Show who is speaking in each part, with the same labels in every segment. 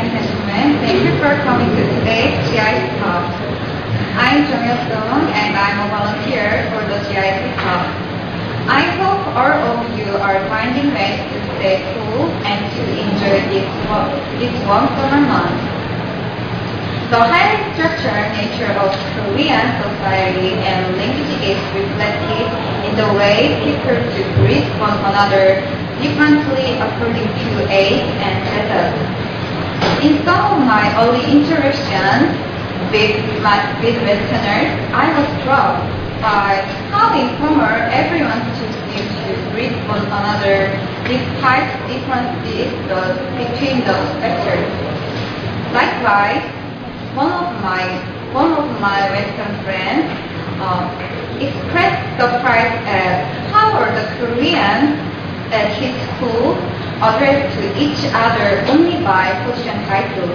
Speaker 1: and gentlemen, thank you for coming to today's GIC Talk. I'm Byoung-Chul Min and I'm a volunteer for the GIC Talk. I hope all of you are finding ways to stay cool and to enjoy this warm summer month. The highly structured nature of Korean society and language is reflected in the way people greet one another differently according to age and status. In some of my early interactions with Westerners, I was struck by how informal everyone seems to greet one another despite differences between those sectors. Likewise, one of my Western friends expressed surprise at how the Koreans at his school addressed to each other only by position title.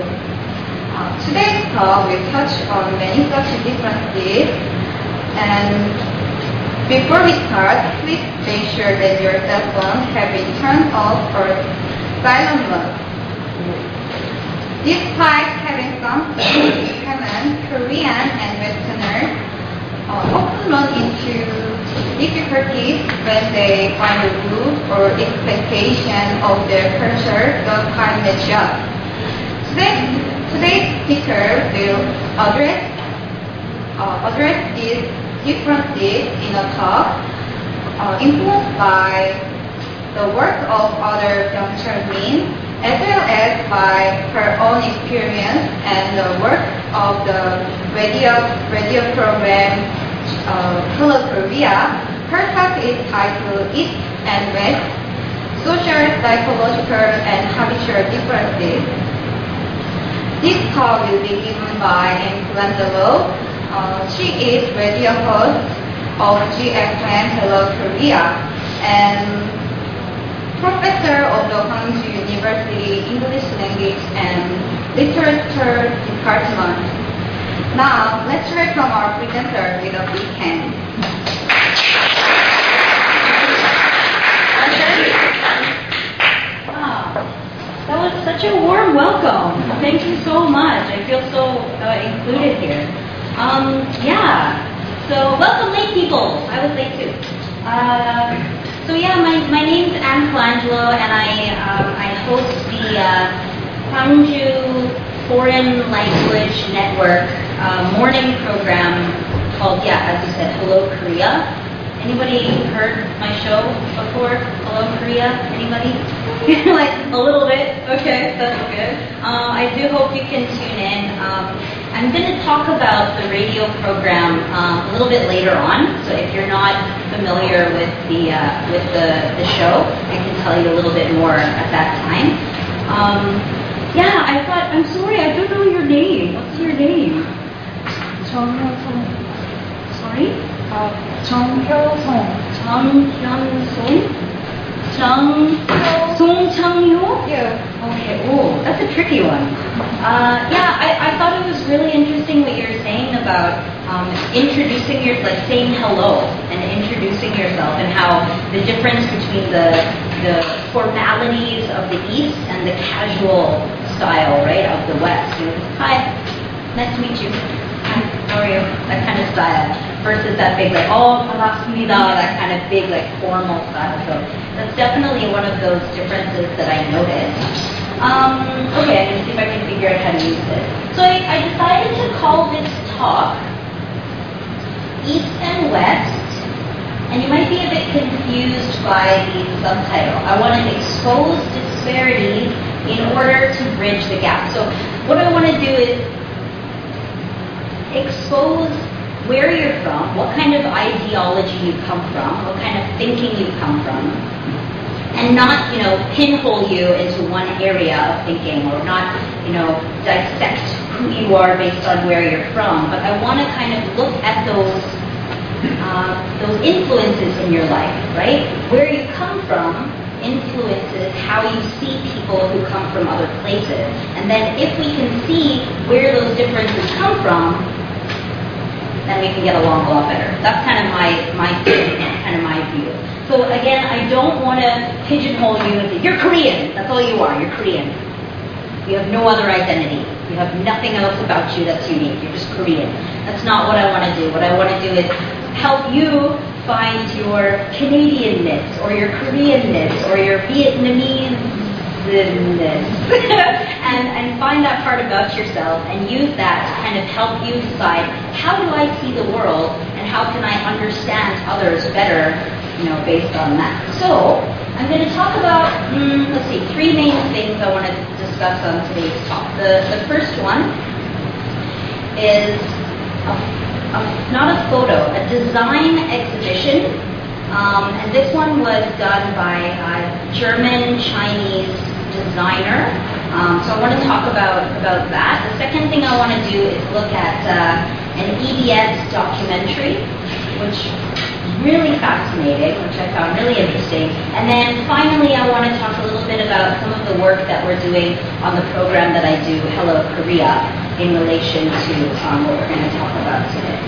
Speaker 1: Today's talk will touch on many such differences, and before we start, please make sure that your cell phones have been turned off or silent mode. Despite having some in common, Korean and Westerners often run into difficulties when they find the rules or expectation of their culture don't quite match up. Today's speaker will address these differences in a talk influenced by the work of other Byoung-Chul Min, as well as by her own experience and the work of the radio program Hello Korea. Her talk is titled East and West, Social, Psychological, and Habitual Differences. This talk will be given by Colangelo. She is radio host of GFM Hello Korea and professor of the Gwangju University English Language and Literature Department. Now, let's welcome our presenter with a big hand.
Speaker 2: Wow, that was such a warm welcome. Thank you so much. I feel so included here. So welcome late people. I was late too. My name's Colangelo, and I host the Gwangju Foreign Language Network morning program called, as you said, Hello Korea. Anybody heard my show before? Hello Korea? Anybody? Like a little bit? Okay, that's good. I do hope you can tune in. I'm going to talk about the radio program a little bit later on. So if you're not familiar with the show, I can tell you a little bit more at that time. I thought, I'm sorry, I don't know your name. What's your name? Sorry? 정효성. 송창효?
Speaker 1: Yeah.
Speaker 2: Okay, oh, that's a tricky one. I thought it was really interesting what you're saying about introducing saying hello and introducing yourself, and how the difference between the formalities of the East and the casual style, right, of the West. Hi, nice to meet you. Hi, how are you? That kind of style versus that big 반갑습니다, that kind of big formal style. So that's definitely one of those differences that I noticed. Okay, I'm going to see if I can figure out how to use this. So I decided to call this talk East and West, and you might be a bit confused by the subtitle. I want to expose disparities in order to bridge the gap. So what I want to do is expose where you're from, what kind of ideology you come from, what kind of thinking you come from, and not, pinhole you into one area of thinking, or not, dissect who you are based on where you're from. But I want to kind of look at those influences in your life, right? Where you come from influences how you see people who come from other places. And then if we can see where those differences come from, then we can get along a lot better. That's kind of my feeling, kind of my view. So again, I don't want to pigeonhole you and say, you're Korean. That's all you are. You're Korean. You have no other identity. You have nothing else about you that's unique. You're just Korean. That's not what I want to do. What I want to do is help you find your Canadianness or your Koreanness or your Vietnamese-ness and find that part about yourself and use that to kind of help you decide, how do I see the world and how can I understand others better, based on that. So I'm going to talk about, three main things I want to discuss on today's talk. The first one is not a photo, a design exhibition. And this one was done by a German-Chinese designer. So I want to talk about that. The second thing I want to do is look at an EBS documentary, which is really fascinating, which I found really interesting. And then finally, I want to talk a little bit about some of the work that we're doing on the program that I do, Hello Korea, in relation to what we're going to talk about today.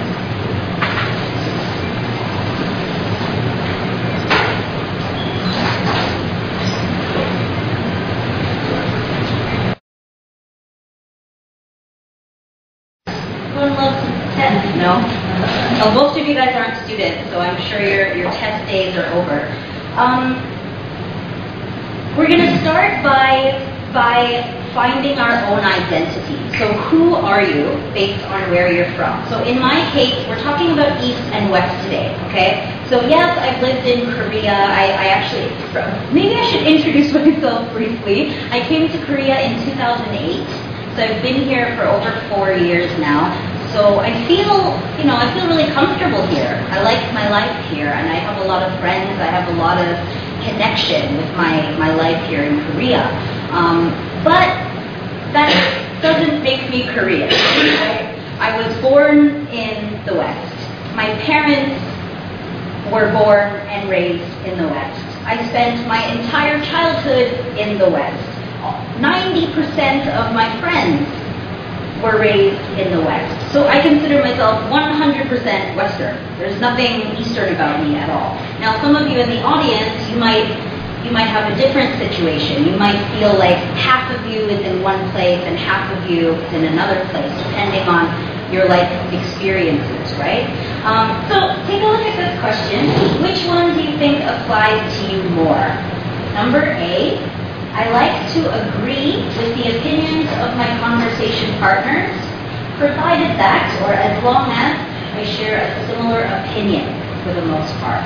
Speaker 2: Everyone loves tests, no? Well, most of you guys aren't students, so I'm sure your test days are over. We're going to start by finding our own identity. So who are you based on where you're from? So in my case, we're talking about East and West today, okay? So yes, I've lived in Korea. Maybe I should introduce myself briefly. I came to Korea in 2008. So I've been here for over 4 years now. So I feel really comfortable here. I like my life here, and I have a lot of friends. I have a lot of connection with my life here in Korea. But that doesn't make me Korean. I was born in the West. My parents were born and raised in the West. I spent my entire childhood in the West. 90% of my friends were raised in the West. So I consider myself 100% Western. There's nothing Eastern about me at all. Now, some of you in the audience, you might have a different situation. You might feel like half of you is in one place and half of you is in another place, depending on your life experiences, right? So take a look at this question. Which one do you think applies to you more? Number A, I like to agree with the opinions of my conversation partners, provided that, or as long as, I share a similar opinion for the most part.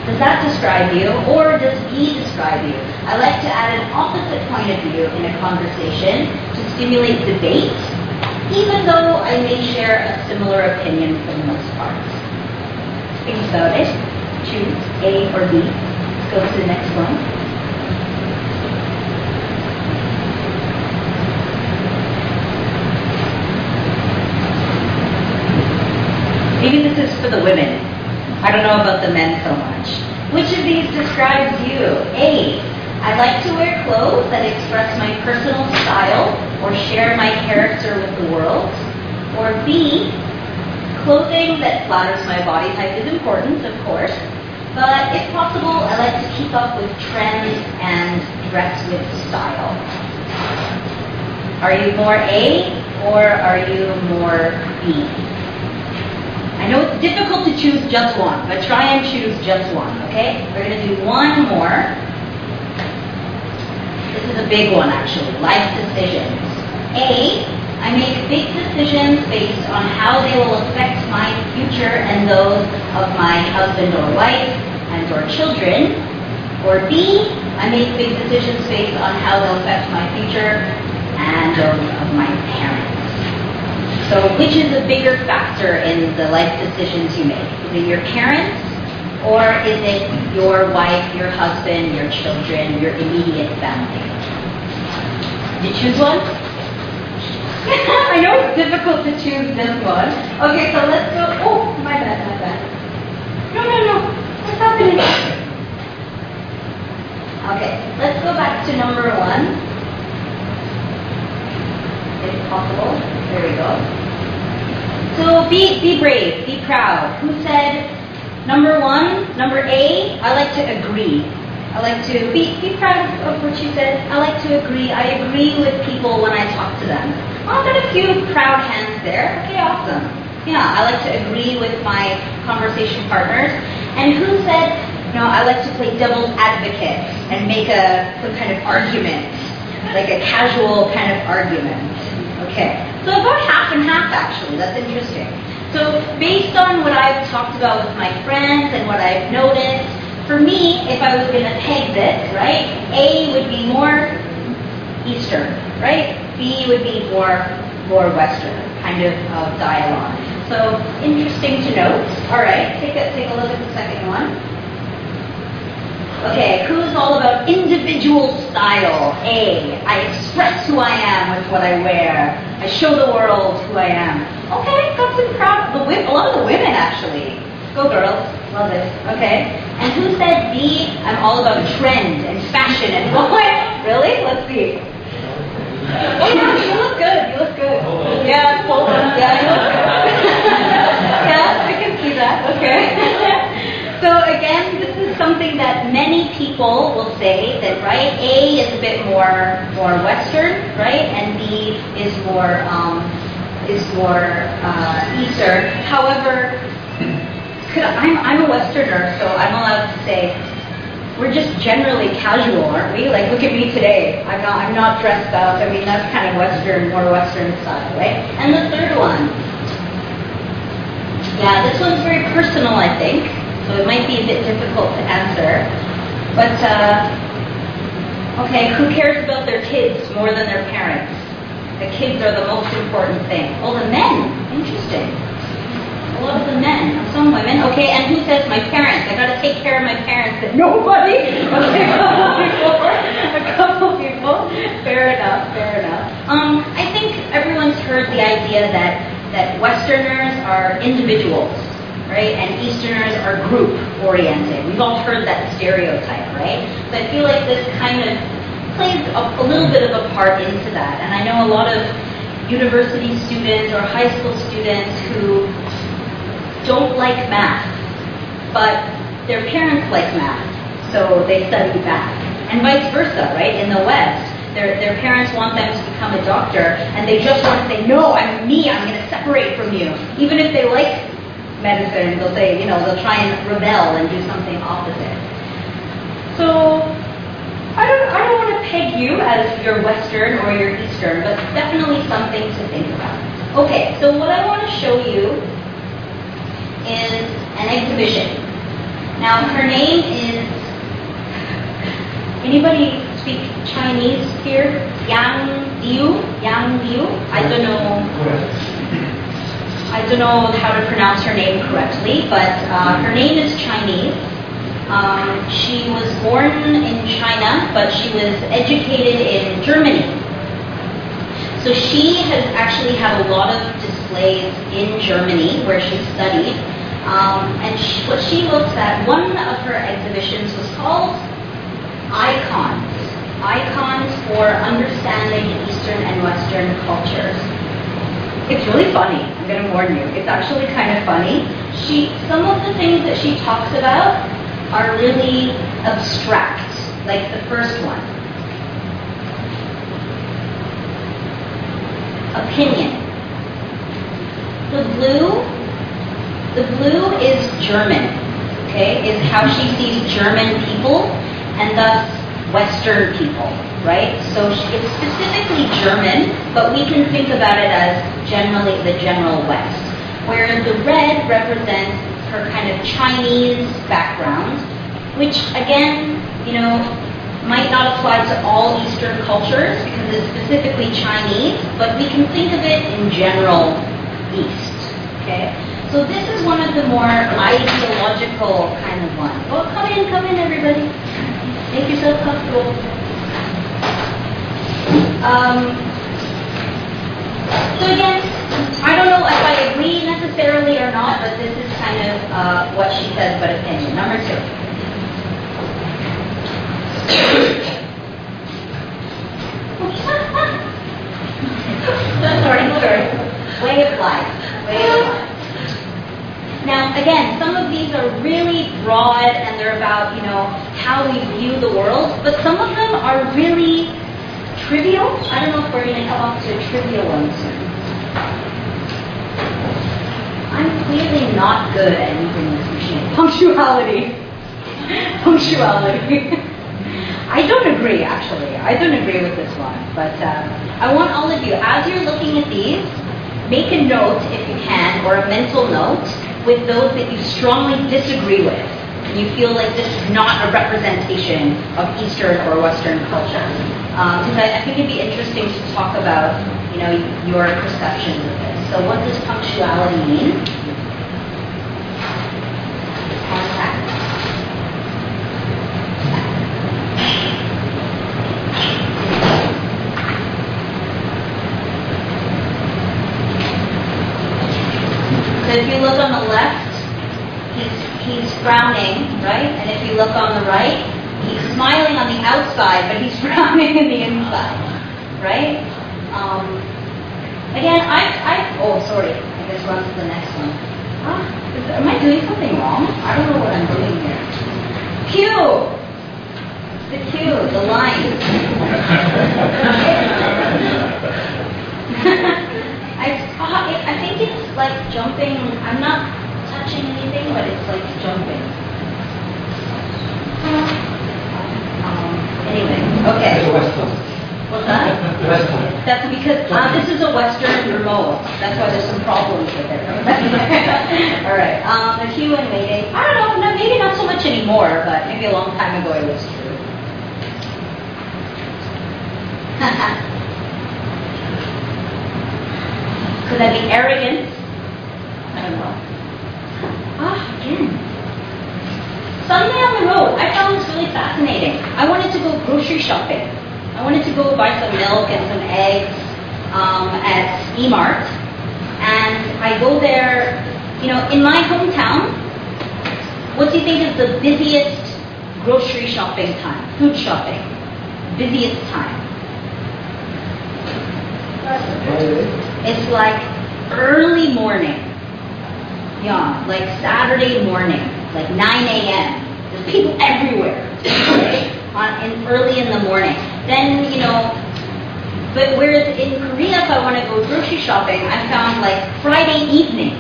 Speaker 2: Does that describe you, or does B describe you? I like to add an opposite point of view in a conversation to stimulate debate, even though I may share a similar opinion for the most part. Think about it. Choose A or B. Let's go to the next one. Maybe this is for the women. I don't know about the men so much. Which of these describes you? A, I like to wear clothes that express my personal style or share my character with the world. Or B, clothing that flatters my body type is important, of course. But if possible, I like to keep up with trends and dress with style. Are you more A or are you more B? I know it's difficult to choose just one, but try and choose just one, okay? We're going to do one more. This is a big one, actually. Life decisions. A, I make big decisions based on how they will affect my future and those of my husband or wife and or children. Or B, I make big decisions based on how they'll affect my future and those of my parents. So which is a bigger factor in the life decisions you make? Is it your parents, or is it your wife, your husband, your children, your immediate family? Did you choose one? I know it's difficult to choose this one. Okay, so let's go. Oh, my bad. No. What's happening? Okay, let's go back to number one. If possible. There we go. So be brave, be proud. Who said number A, I like to agree. I like to be proud of what she said. I like to agree. I agree with people when I talk to them. Oh, I've got a few proud hands there. Okay, awesome. Yeah, I like to agree with my conversation partners. And who said, no, I like to play devil's advocate and make some kind of argument, like a casual kind of argument. Okay, so about half and half actually. That's interesting. So based on what I've talked about with my friends and what I've noticed, for me, if I was going to peg this, right, A would be more Eastern, right? B would be more Western kind of dialogue. So interesting to note. All right, take a look at the second one. Okay, who's all about individual style? A, I express who I am with what I wear. I show the world who I am. Okay, got some proud, a lot of the women actually. Go girls, love it. Okay, and who said B, I'm all about trend and fashion and what? Really? Let's see. Oh yeah, you look good. Yeah, hold on. Yeah, you look good. Yeah, I can see that. Okay. So again, this is something that many people will say that, right, A is a bit more Western, right, and B is more Eastern. However, I'm a Westerner, so I'm allowed to say we're just generally casual, aren't we? Like, look at me today. I'm not dressed up. I mean, that's kind of Western, more Western style, right? And the third one, yeah, this one's very personal, I think. So it might be a bit difficult to answer. But, okay, who cares about their kids more than their parents? The kids are the most important thing. Oh, the men. Interesting. A lot of the men. Some women. Okay, and who says my parents? I got to take care of my parents. But nobody. Okay, a couple people. Fair enough. I think everyone's heard the idea that Westerners are individuals, right? And Easterners are group-oriented. We've all heard that stereotype, right? So I feel like this kind of plays a little bit of a part into that. And I know a lot of university students or high school students who don't like math, but their parents like math, so they study math. And vice versa, right? In the West, their parents want them to become a doctor, and they just want to say, no, I'm going to separate from you. Even if they like medicine, they'll say, they'll try and rebel and do something opposite. So I don't want to peg you as your Western or your Eastern, but definitely something to think about. Okay, so what I want to show you is an exhibition. Now her name is, anybody speak Chinese here? Yang Liu? I don't know how to pronounce her name correctly, but her name is Chinese. She was born in China, but she was educated in Germany. So she has actually had a lot of displays in Germany where she studied. And what she looks at, one of her exhibitions was called Icons. Icons for Understanding Eastern and Western Cultures. It's really funny, I'm going to warn you. It's actually kind of funny. Some of the things that she talks about are really abstract, like the first one. Opinion. The blue is German, okay, is how she sees German people and thus Western people, right? So it's specifically German, but we can think about it as generally the general West. Whereas the red represents her kind of Chinese background, which again, might not apply to all Eastern cultures because it's specifically Chinese, but we can think of it in general East, okay? So this is one of the more ideological kind of ones. Oh, come in, everybody. Make yourself comfortable. So again, I don't know if I agree necessarily or not, but this is kind of what she says, but opinion. Number 2. Sorry. Way of life. Now, again, some of these are really broad, and they're about, how we view the world, but some of them are really trivial. I don't know if we're going to come up to trivial ones soon. I'm clearly not good at using this machine. Punctuality. Punctuality. I don't agree, actually. I don't agree with this one. But I want all of you, as you're looking at these, make a note, if you can, or a mental note, with those that you strongly disagree with. And you feel like this is not a representation of Eastern or Western culture. Because I think it'd be interesting to talk about, your perceptions of this. So what does punctuality mean? Contact. So if you look on the left, he's frowning, right? And if you look on the right, he's smiling on the outside, but he's frowning in the inside, right? Again, oh, sorry. I guess we're on to the next one. Am I doing something wrong? I don't know what I'm doing here. Cue! The cue, the line. I think it's like jumping. I'm not touching anything, but it's like jumping. Anyway, okay. What's that? Western. That's because this is a Western remote. That's why there's some problems with it. All right. The Q and Mayday. I don't know. Maybe not so much anymore, but maybe a long time ago it was true. Could that be arrogance? I don't know. Again. Sunday on the road. I found this really fascinating. I wanted to go grocery shopping. I wanted to go buy some milk and some eggs at E-Mart. And I go there, in my hometown, what do you think is the busiest grocery shopping time? Food shopping. Busiest time. It's like early morning. Yeah, like Saturday morning, like 9 a.m. There's people everywhere, early in the morning. Then, but whereas in Korea, if I want to go grocery shopping, I found like Friday evening,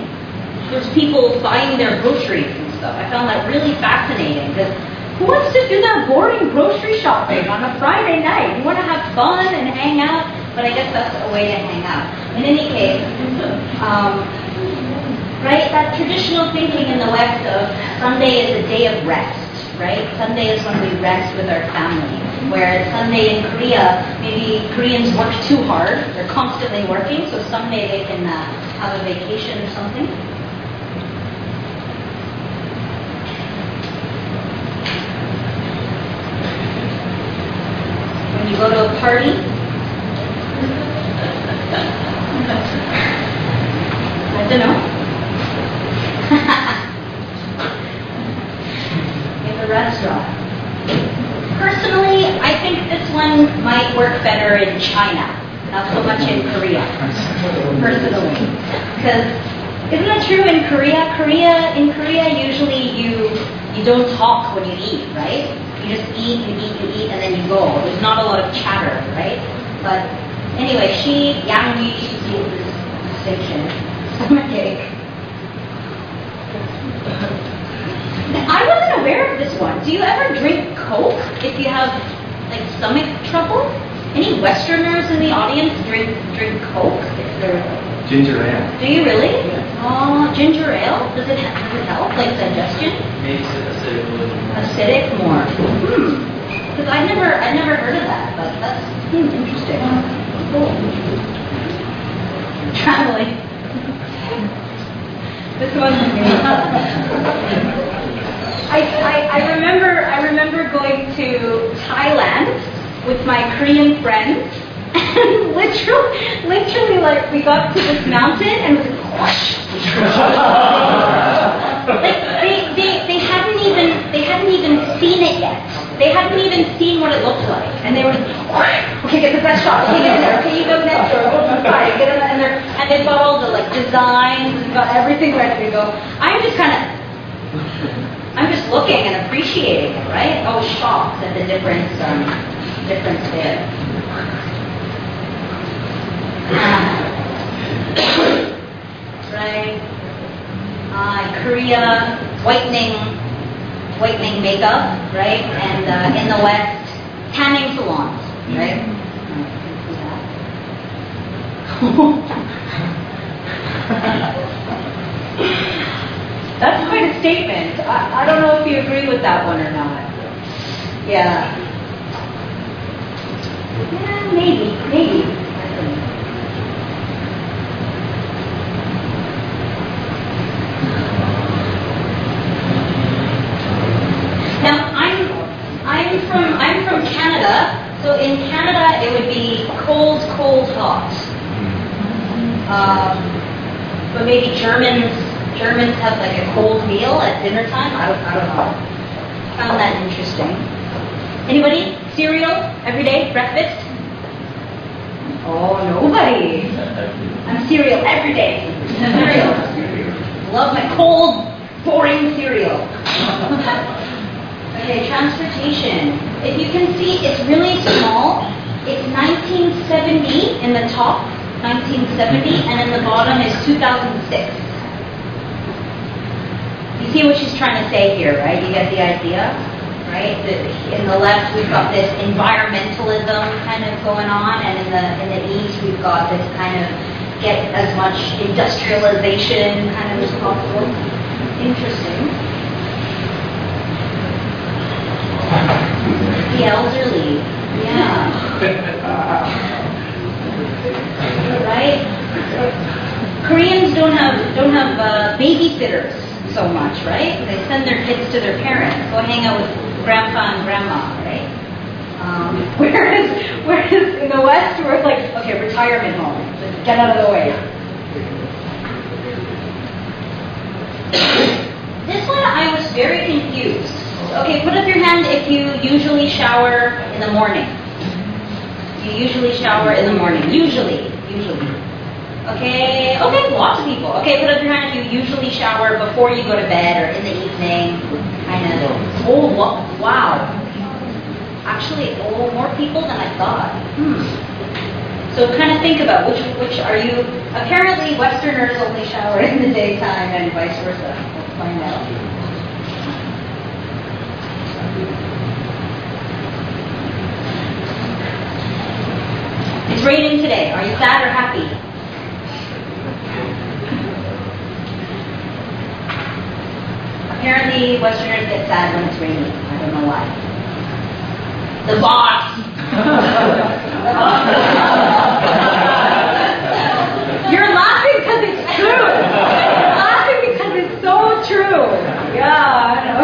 Speaker 2: there's people buying their groceries and stuff. I found that really fascinating because who wants to do their boring grocery shopping on a Friday night? You want to have fun and hang out, but I guess that's a way to hang out. In any case, right, that traditional thinking in the West of Sunday is a day of rest, right? Sunday is when we rest with our family. Whereas Sunday in Korea, maybe Koreans work too hard. They're constantly working, so Sunday they can have a vacation or something. When you go to a party, I don't know. In the restaurant. Personally, I think this one might work better in China, not so much in Korea. Personally, because isn't that true in Korea? In Korea, usually you don't talk when you eat, right? You just eat, and then you go. There's not a lot of chatter, right? But anyway, Yang Yi, she sees this distinction. Stomachache. I wasn't aware of this one. Do you ever drink Coke if you have like stomach trouble? Any Westerners in the audience drink Coke?
Speaker 3: Ginger ale.
Speaker 2: Do you really? Yeah. Ginger ale? Does it help? Like digestion?
Speaker 3: Makes it acidic a little more.
Speaker 2: Acidic more. Because I never heard of that, but that's interesting. Cool. Traveling. This one. I remember going to Thailand with my Korean friends, and literally, like we got to this mountain and it was like they hadn't even seen it yet. They hadn't even seen what it looked like, and they were okay, get the best shot. Okay, get in there. Okay, you go next door. Go to the side. Get in there, and they've got all the like designs and got everything ready to go. I'm just looking and appreciating it, right? I was shocked at the difference there. Right? Korea, whitening makeup, right? And in the West, tanning salons, right? That's quite a statement. I don't know if you agree with that one or not. Yeah. Yeah, maybe. Now, I'm from Canada, so in Canada it would be cold, hot. But maybe Germans have like a cold meal at dinner time. I don't know. Found that interesting. Anybody? Cereal every day? Breakfast? Oh, nobody. I'm cereal every day. Cereal. Love my cold, boring cereal. Okay, transportation. If you can see, it's really small. It's 1970 in the top, 1970, and in the bottom is 2006. You see what she's trying to say here, right? You get the idea, right? In the left, we've got this environmentalism kind of going on, and in the east, we've got this kind of get as much industrialization kind of as possible. Interesting. The elderly, yeah. Right? Koreans don't have babysitters so much, right? They send their kids to their parents, go hang out with grandpa and grandma, right? Whereas in the West, we're like, okay, retirement home, just get out of the way. This one I was very confused. Okay, put up your hand if you usually shower in the morning. You usually shower in the morning. Usually. Okay, lots of people. Okay, put up your hand if you usually shower before you go to bed or in the evening. Kind of. Oh, wow. Actually, more people than I thought. So kind of think about which are you. Apparently, Westerners only shower in the daytime and vice versa. Let's find out. It's raining today. Are you sad or happy? Apparently, Westerners get sad when it's raining. I don't know why. The boss! You're laughing because it's true! You're laughing because it's so true! Yeah, I know.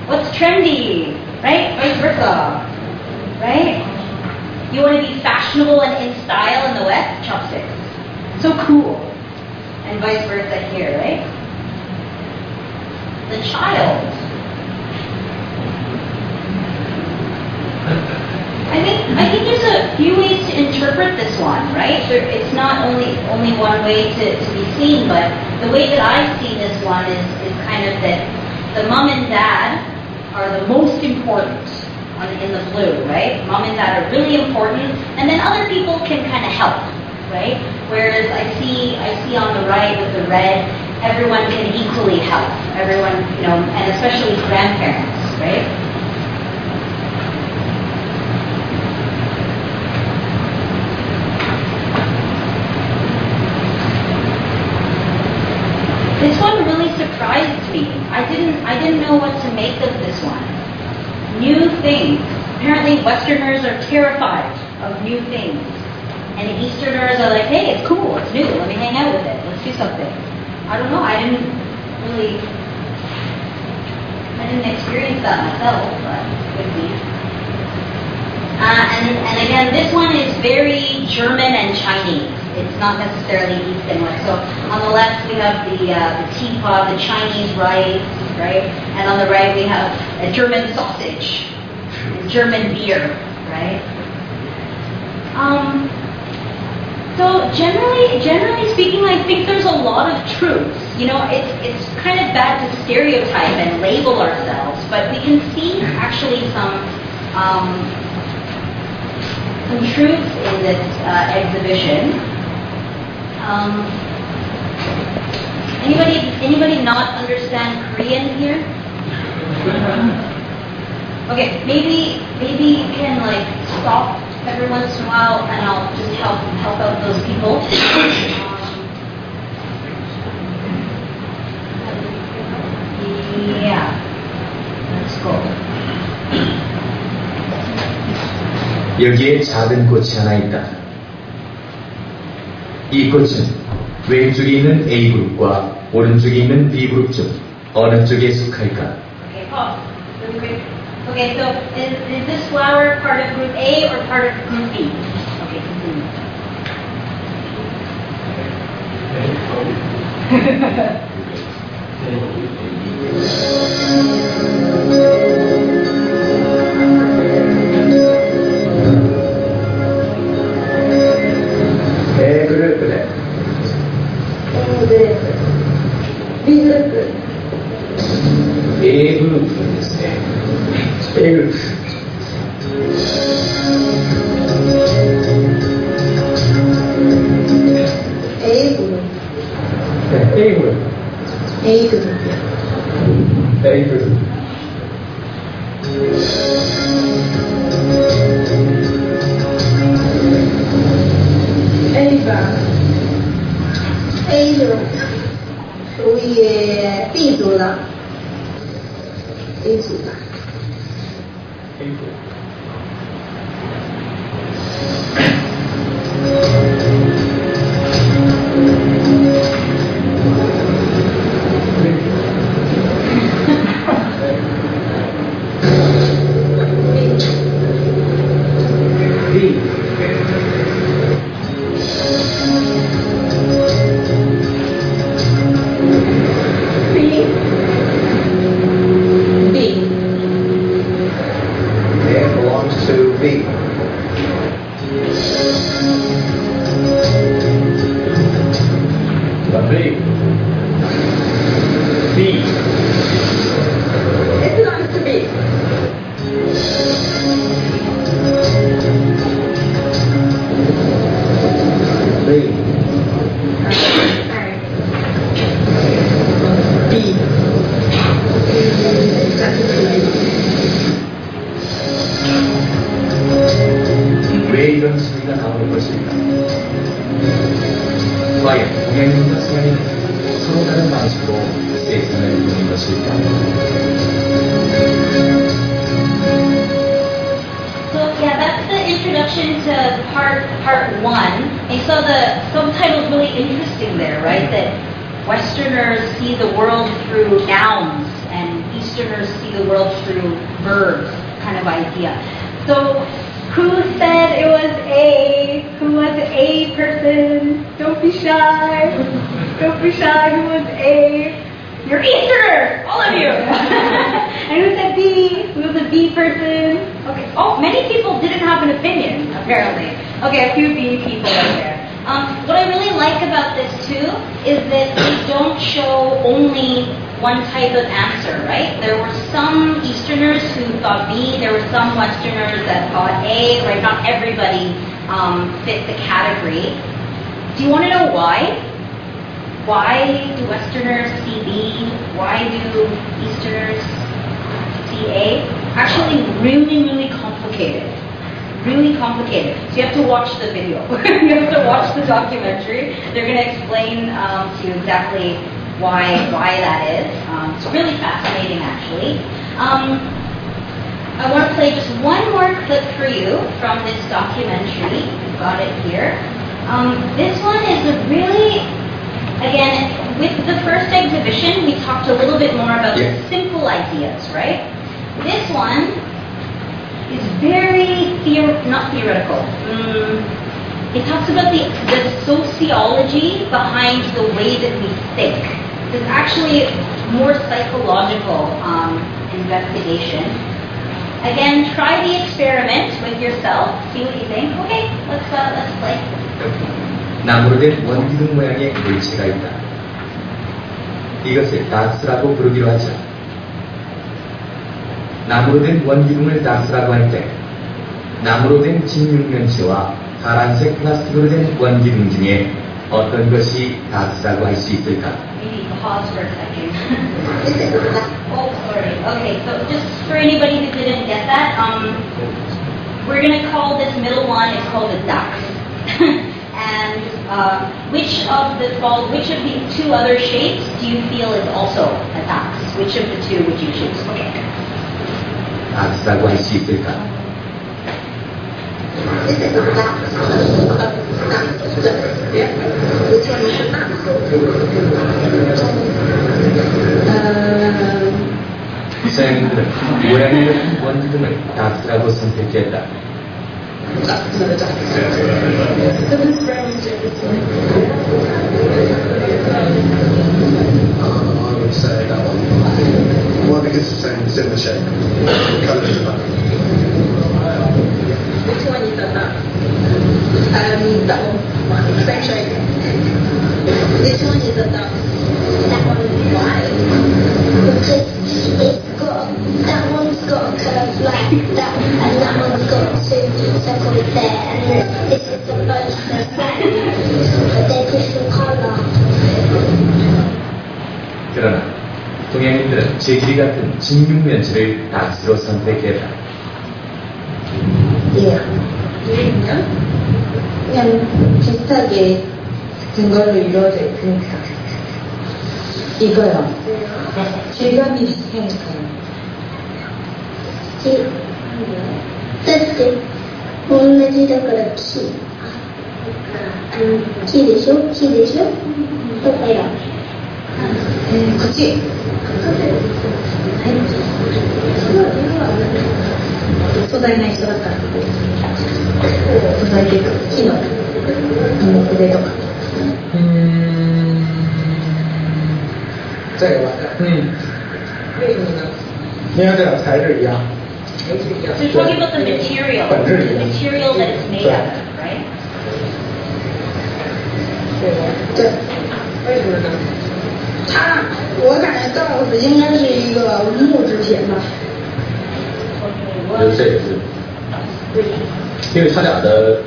Speaker 2: What's trendy? Right? Vice versa. Right? You want to be fashionable and in style in the West? Chopsticks. So cool. And vice versa here, right? The child. I think there's a few ways to interpret this one, right? It's not only one way to be seen, but the way that I see this one is kind of that the mom and dad are the most important in the blue, right? Mom and dad are really important, and then other people can kind of help, right? Whereas I see on the right with the red, everyone can equally help. Everyone, and especially grandparents, right? This one really surprised me. I didn't know what to make of this one. New things. Apparently Westerners are terrified of new things. And Easterners are like, hey, it's cool, it's new, let me hang out with it, let's do something. I don't know, I didn't experience that myself, but could be. And again, this one is very German and Chinese. It's not necessarily East and West. So on the left we have the teapot, the Chinese rice, right? And on the right we have a German sausage, German beer, right? So generally speaking, I think there's a lot of truths. You know, it's kind of bad to stereotype and label ourselves, but we can see actually some truths in this exhibition. Anybody not understand Korean here? Okay, maybe you can like stop every once in a while, and I'll just help out those people. Yeah, let's go.
Speaker 4: 여기에 작은 꽃이 하나 있다. 이 꽃은 왼쪽에 있는 A그룹과 오른쪽에 있는 B그룹 중 어느 쪽에 속할까?
Speaker 2: Okay, pause. Really quick. Okay, so is this flower part of group A or part of group B? Okay, continue.
Speaker 4: A그룹. A그룹. A그룹. A그룹.
Speaker 5: A그룹属于 B 组的 A 组的。왜 이런 소리가 나오는 것일까? 과연 동양인과 서양인은 서로 다른 방식으로 세상을 보는 것일까?
Speaker 2: So yeah, that's the introduction to part one. And so the subtitle is really interesting there, right? That Westerners see the world through nouns and Easterners see the world through verbs, kind of idea. So who said it was A? Who was A person? Don't be shy. Don't be shy. Who was A? You're Easterners, all of you. And who said B? Who was a B person? Okay. Oh, many people didn't have an opinion, apparently. Okay, a few B people out there. What I really like about this too is that they don't show only one type of answer, right? There were some Easterners who thought B, there were some Westerners that thought A, right? Not everybody fit the category. Do you want to know why? Why do Westerners see B? Why do Easterners see A? Actually, really, really complicated. Really complicated. So you have to watch the video. You have to watch the documentary. They're going to explain to you exactly why that is. It's really fascinating, actually. I want to play just one more clip for you from this documentary. We've got it here. This one is a really, again, with the first exhibition, we talked a little bit more about the simple ideas, right? This one is very not theoretical. It talks about the sociology behind the way that we think. It's actually more psychological investigation. Again, try the experiment with yourself. See what you think. Okay, let's play.
Speaker 4: 나무로 된 원기둥 모양의 물체가 있다. 이것을 다스라고 부르기로 하죠. 나무로 된 원기둥을 다스라고 할 때 나무로 된 진육면체와 파란색 플라스틱으로 된 원기둥 중에 어떤 것이 다스라고 할 수 있을까?
Speaker 2: Maybe pause for a second. Oh, sorry. Okay, so just for anybody who didn't get that, we're going to call this middle one, it's called a duck. And which of the two other shapes do you feel is also a duck? Which of the two would you choose? Okay.
Speaker 4: 다스라고 할 수 있을까? 서양인들은 모양이 같은 원기둥을 다스라고 선택했다.
Speaker 6: I would say that one. Why? Because it's the same similar shape. The colours are like.
Speaker 5: Which one is that? That one. Same shape. Which one is that? That one. Why? Because it's got, that one's got a curve like that, and that one's got two circles there, and this is supposed to be but they're different colour.
Speaker 4: 그러나 동양인들은 재질이 같은 진육면체를 다스로 선택했다.
Speaker 5: 예. 그냥 비슷하게 근거로 이루어져 있으니까. 이거요. 질감이 비슷하니까요. だって同じだから木でしょだからこっち素材が一緒だから素材っていうか木の筆とか
Speaker 6: 这个吧，
Speaker 5: 为什么呢？
Speaker 6: 因为这个材质一样。
Speaker 2: So you're talking about the material that it's made out of, right?
Speaker 5: 对，为什么呢？我感觉豆子应该是一个木制品吧。
Speaker 7: 我觉得这也是，因为它俩的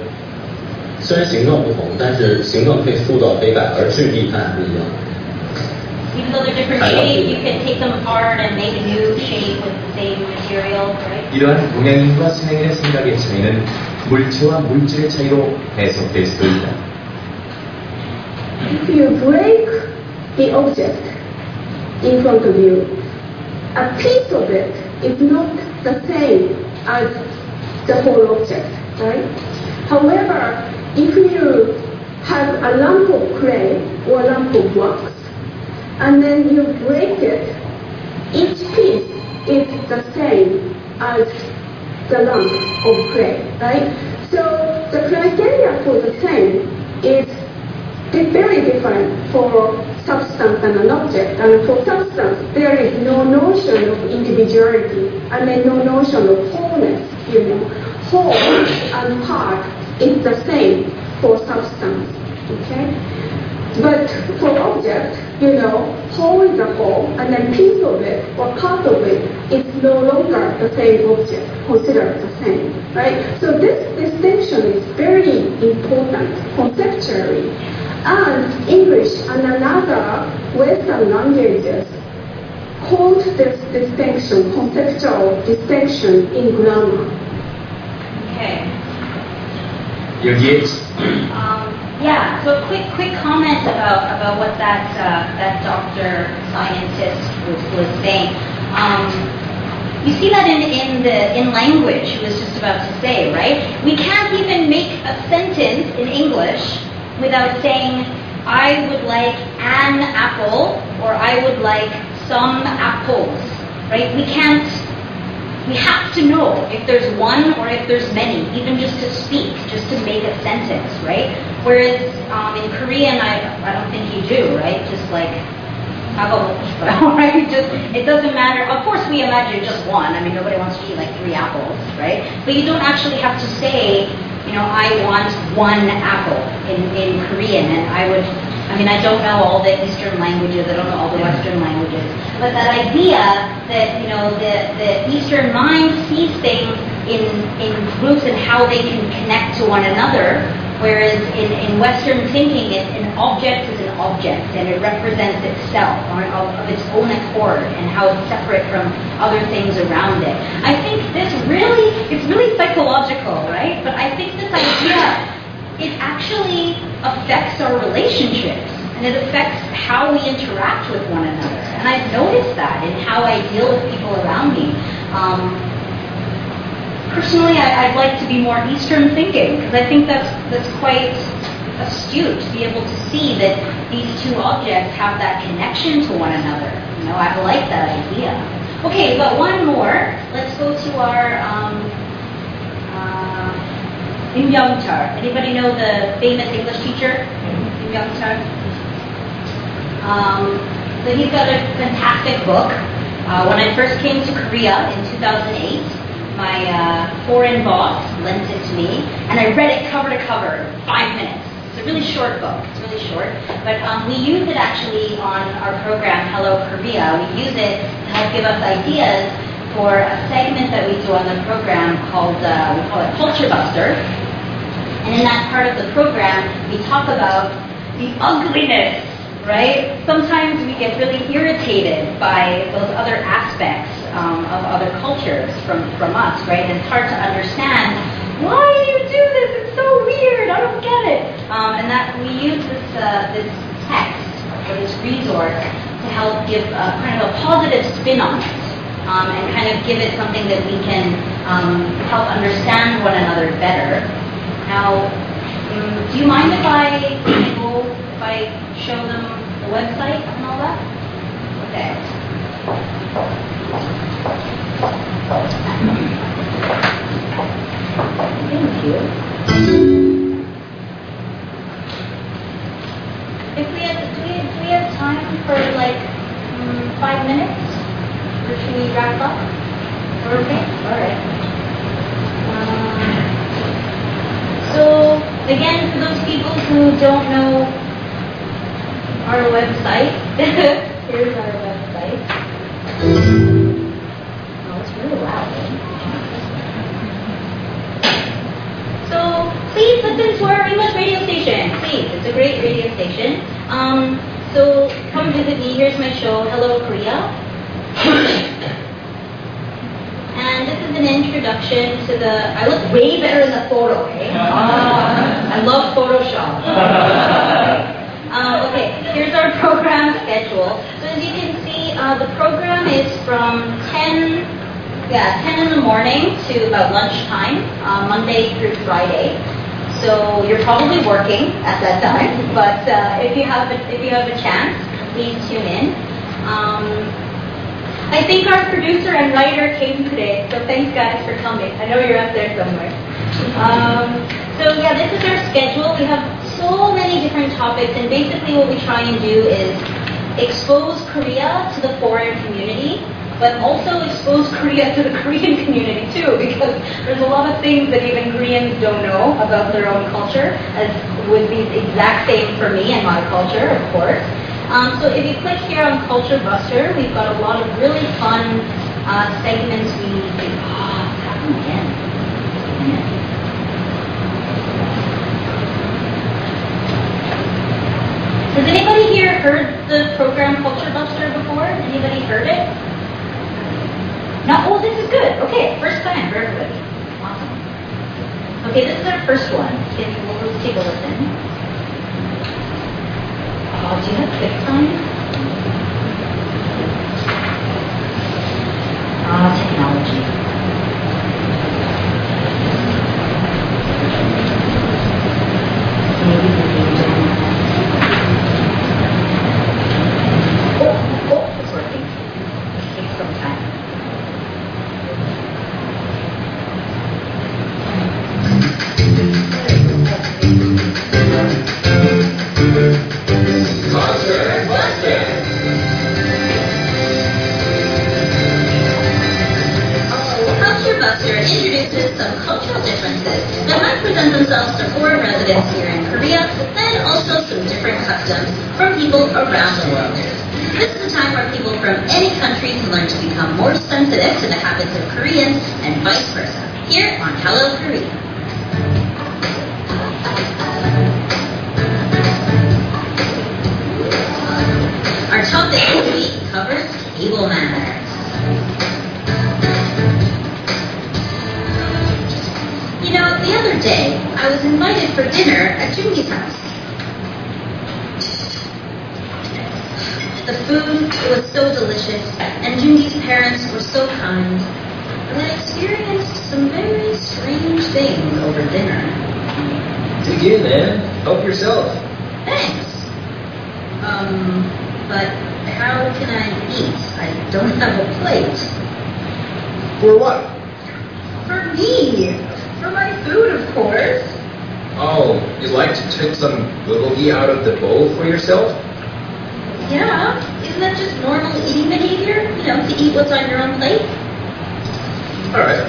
Speaker 7: 虽然形状不同，但是形状可以塑造可以改，而质地它俩不一样。
Speaker 2: Even though they're different shapes, you can take them apart and make a new shape with the same material, right?
Speaker 4: 이러한 동양인과 서양인의 생각의 차이는 물체와 물질의 차이로 해석될 수도 있다.
Speaker 8: If you break the object in front of you, a piece of it is not the same as the whole object, right? However, if you have a lump of clay or a lump of wax, and then you break it, each piece is the same as the lump of clay, right? So the criteria for the same is very different for substance and an object. And for substance, there is no notion of individuality, and then no notion of wholeness, Whole and part is the same for substance, okay? But for object, whole is a whole, and then piece of it or part of it is no longer the same object, considered the same, right? So this distinction is very important conceptually. And English and another Western languages hold this distinction, conceptual distinction in grammar.
Speaker 2: Okay.
Speaker 4: 여기에
Speaker 2: Yeah. So quick comment about what that doctor scientist was saying. You see that in language he was just about to say, right? We can't even make a sentence in English without saying, I would like an apple, or I would like some apples, right? We have to know if there's one or if there's many, even just to speak, just to make a sentence, right? Whereas in Korean, I don't think you do, right? Just like, right? Just, it doesn't matter. Of course, we imagine just one. I mean, nobody wants to eat like 3 apples, right? But you don't actually have to say I want one apple in Korean, and I don't know all the Eastern languages, I don't know all the Western languages, but that idea that, the Eastern mind sees things in groups and how they can connect to one another, whereas in Western thinking, an object is an object, and it represents itself of its own accord, and how it's separate from other things around it. I think it's really psychological, right? But I think this idea, it actually affects our relationships, and it affects how we interact with one another. And I've noticed that in how I deal with people around me. Personally, I'd like to be more Eastern thinking, because I think that's quite astute to be able to see that these two objects have that connection to one another. I like that idea. Okay, we've got one more. Let's go to our Byoung-Chul. Anybody know the famous English teacher? Byoung-Chul? So he's got a fantastic book. When I first came to Korea in 2008, my foreign boss lent it to me, and I read it cover to cover, 5 minutes. It's a really short book. It's really short, but we use it actually on our program, Hello Korea. We use it to help give us ideas for a segment that we do on the program called, we call it Culture Buster. And in that part of the program, we talk about the ugliness, right? Sometimes we get really irritated by those other aspects of other cultures from us, right? And it's hard to understand, why do you do this? It's so weird, I don't get it. And that we use this text, or this resource, to help give kind of a positive spin on it, and kind of give it something that we can help understand one another better. Now, do you mind if I show them the website and all that? Okay. Thank you. Do we have time for 5 minutes? Or should we wrap up? Okay, all right. So, again, for those people who don't know our website, here's our website. Oh, it's really loud. So, please listen to our English radio station. Please, it's a great radio station. So, come visit me. Here's my show, Hello Korea. And this is an introduction to I look way better in the photo, eh? I love Photoshop. Okay, here's our program schedule. So as you can see, the program is from 10 in the morning to about lunchtime, Monday through Friday. So you're probably working at that time, but if you have a chance, please tune in. I think our producer and writer came today, so thanks guys for coming. I know you're out there somewhere. So yeah, this is our schedule. We have so many different topics, and basically what we try and do is expose Korea to the foreign community, but also expose Korea to the Korean community too, because there's a lot of things that even Koreans don't know about their own culture, as would be the exact same for me and my culture, of course. So if you click here on Culture Buster, we've got a lot of really fun segments we do. It's happening again. Has anybody here heard the program Culture Buster before? Anybody heard it? No? Oh, this is good. Okay, first time for everybody. Awesome. Okay, this is our first one. Let's take a listen. Oh, do you have QuickTime? Technology. Maybe the name. Oh, it's working. It takes some time.
Speaker 4: Buster.
Speaker 2: cluster introduces some cultural differences that might present themselves to foreign residents here in Korea, and also some different customs from people around the world. This is a time where people from any country can learn to become more sensitive to the habits of Koreans and vice versa, here on Hello Korea. Our topic this week covers table manners. You know, the other day, I was invited for dinner at Jungi's house. The food was so delicious, and Jungi's parents were so kind, but I experienced some very strange things over dinner.
Speaker 4: Dig in, man. Help yourself.
Speaker 2: Thanks. But how can I eat? I don't have a plate.
Speaker 4: For what?
Speaker 2: For me. For my food, of course.
Speaker 4: Oh, you'd like to take some bulgogi out of the bowl for yourself?
Speaker 2: Yeah. Isn't that just normal eating behavior? You know, to eat what's on your own plate?
Speaker 4: Alright,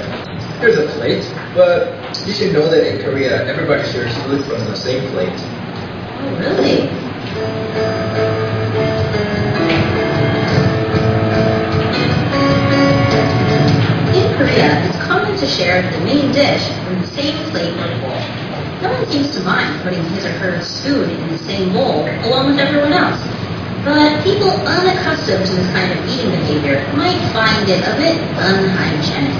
Speaker 4: here's a plate, but you should know that in Korea, everybody shares food from the same plate.
Speaker 2: Oh, really? In Korea, it's common to share the main dish from the same plate or bowl. No one seems to mind putting his or her spoon in the same bowl along with everyone else. But people unaccustomed to this kind of eating behavior might find it a bit unhygienic.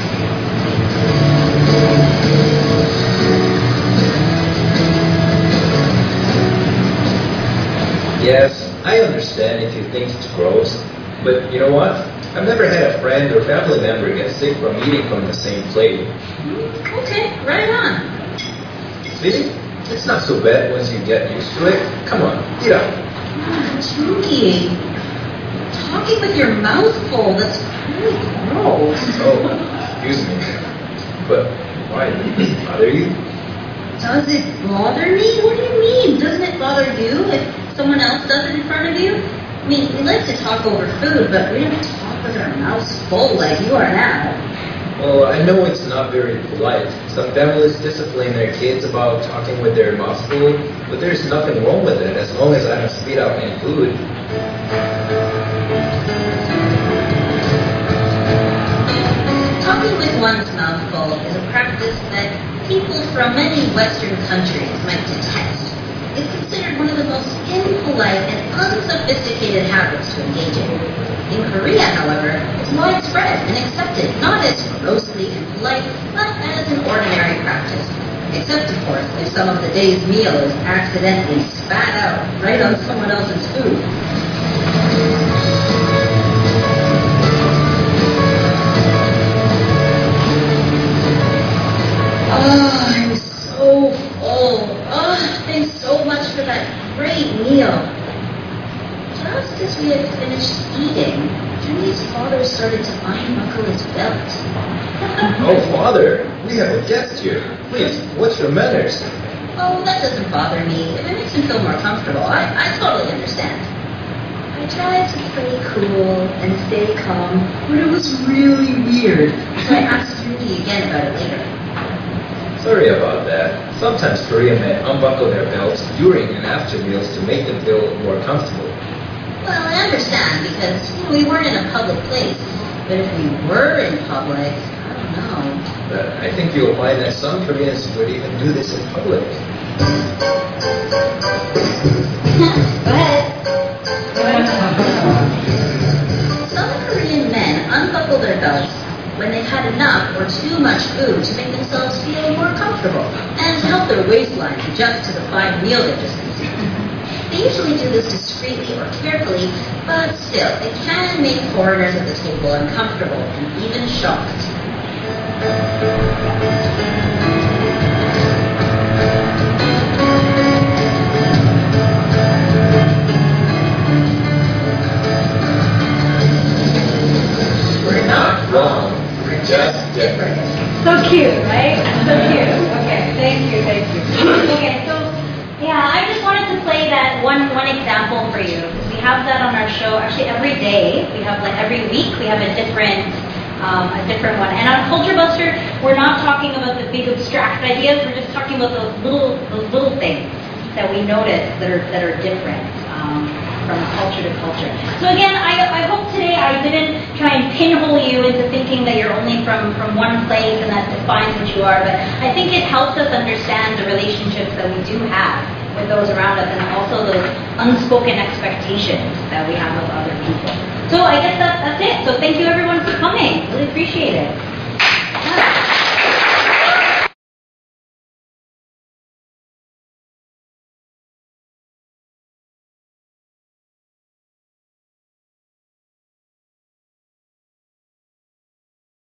Speaker 4: Yes, I understand if you think it's gross, but you know what? I've never had a friend or family member get sick from eating from the same plate.
Speaker 2: Okay, right on.
Speaker 4: See? It's not so bad once you get used to it. Come on, eat up.
Speaker 2: Jungi, talking with your mouth full, that's really gross.
Speaker 4: Oh, excuse me. But why? Does it bother you?
Speaker 2: Does it bother me? What do you mean? Doesn't it bother you if someone else does it in front of you? I mean, we like to talk over food, but we don't talk with our mouths full like you are now.
Speaker 4: Well, I know it's not very polite. Some families discipline their kids about talking with their mouths full, but there's nothing wrong with it as long as I don't spit out any food.
Speaker 2: Talking with one's mouth full is a practice that people from many Western countries might detest. It's considered one of the most impolite and unsophisticated habits to engage in. In Korea, however, it's widespread and accepted not as grossly impolite, but as an ordinary practice. Except, of course, if some of the day's meal is accidentally spat out right on someone else's food. Oh, I'm so full. Oh, thanks so much for that great meal. Just as we had finished eating, Jungi's father started to unbuckle his belt.
Speaker 4: Oh, Father, we have a guest here. Please, what's your manners?
Speaker 2: Oh, that doesn't bother me. If it makes him feel more comfortable, I totally understand. I tried to play cool and stay calm, but it was really weird. So I asked Jungi again about it later.
Speaker 4: Sorry about that. Sometimes Korean men unbuckle their belts during and after meals to make them feel more comfortable.
Speaker 2: Well, I understand because we weren't in a public place. But if we were in public, I don't know.
Speaker 4: But I think you'll find that some Koreans would even do this in public.
Speaker 2: Go ahead. Some Korean men unbuckle their belts when they've had enough or too much food to make themselves feel more comfortable and to help their waistlines adjust to the fine meal they just consumed. They usually do this discreetly or carefully, but still, it can make foreigners at the table uncomfortable and even shocked.
Speaker 4: We're not wrong. We're just different.
Speaker 2: So cute, right? So cute. Okay, thank you. Okay, so yeah, I just wanted to play that one example for you. We have that on our show actually every day. We have every week we have a different a different one. And on Culture Buster, we're not talking about the big abstract ideas. We're just talking about those little things that we notice that are different from culture to culture. So again, I hope today I didn't try and pinhole you into thinking that you're only from one place and that defines what you are, but I think it helps us understand the relationships that we do have with those around us and also those unspoken expectations that we have of other people. So I guess that's it. So thank you everyone for coming. Really appreciate it.